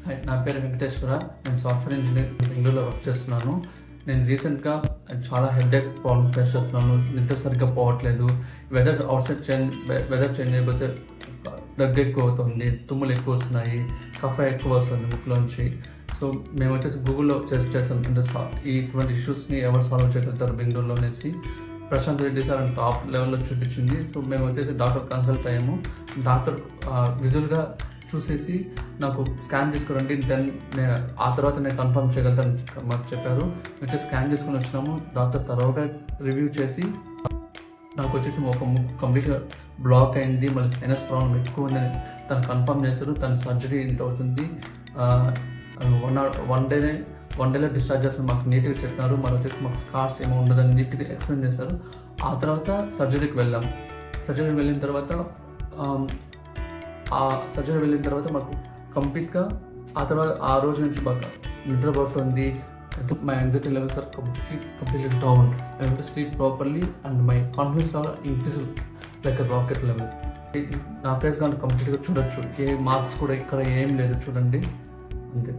Hi, నా పేరు వెంకటేశ్వర. నేను సాఫ్ట్వేర్ ఇంజనీర్ బెంగళూరులో వర్క్ చేస్తున్నాను. నేను రీసెంట్గా చాలా హెడ్ఏక్ ప్రాబ్లమ్ ఫేస్ చేస్తున్నాను. నిద్ర సరిగ్గా పోవట్లేదు. వెదర్ చేంజ్ అయిపోతే దగ్గు ఎక్కువ అవుతుంది, తుమ్ములు ఎక్కువ వస్తున్నాయి, కఫ ఎక్కువ వస్తుంది ముక్కులోంచి. సో మేము వచ్చేసి గూగుల్లో చేసాం ఇటువంటి ఇష్యూస్ని ఎవరు సాల్వ్ చేయగలుగుతారు బెంగళూరులో అనేసి. ప్రశాంత్ రెడ్డి సార్ అని టాప్ లెవెల్లో చూపించింది. సో మేము వచ్చేసి డాక్టర్ కన్సల్ట్ అయ్యాము. డాక్టర్ విజువల్గా చూసేసి నాకు స్కాన్ తీసుకురండి, దెన్ ఆ తర్వాత నేను కన్ఫర్మ్ చేయగలుగుతాను మాకు చెప్పారు. వచ్చేసి స్కాన్ తీసుకుని వచ్చినాము. డాక్టర్ తర్వాతగా రివ్యూ చేసి నాకు వచ్చేసి ఒక ముక్కు కంప్లీట్గా బ్లాక్ అయింది, మళ్ళీ సైనస్ ప్రాబ్లం ఎక్కువ ఉందని తను కన్ఫర్మ్ చేశారు. తన సర్జరీ ఇంత అవుతుంది, వన్ డేలో డిశ్చార్జ్ చేస్తారు మాకు నీట్గా చెప్పినారు. మరి వచ్చేసి మాకు స్కార్స్ ఏమో ఉండదని నీట్గా ఎక్స్ప్లెయిన్ చేశారు. ఆ తర్వాత సర్జరీకి వెళ్ళాం. సర్జరీకి వెళ్ళిన తర్వాత మాకు కంప్లీట్గా ఆ రోజు నుంచి బాగా నిద్రపోతుంది. My anxiety levels are completely down. I have to sleep properly and my confidence are increase like rocket level. నా ఫేస్ కానీ కంప్లీట్గా చూడొచ్చు, ఏ మార్క్స్ కూడా ఇక్కడ ఏం లేదు, చూడండి అంతే.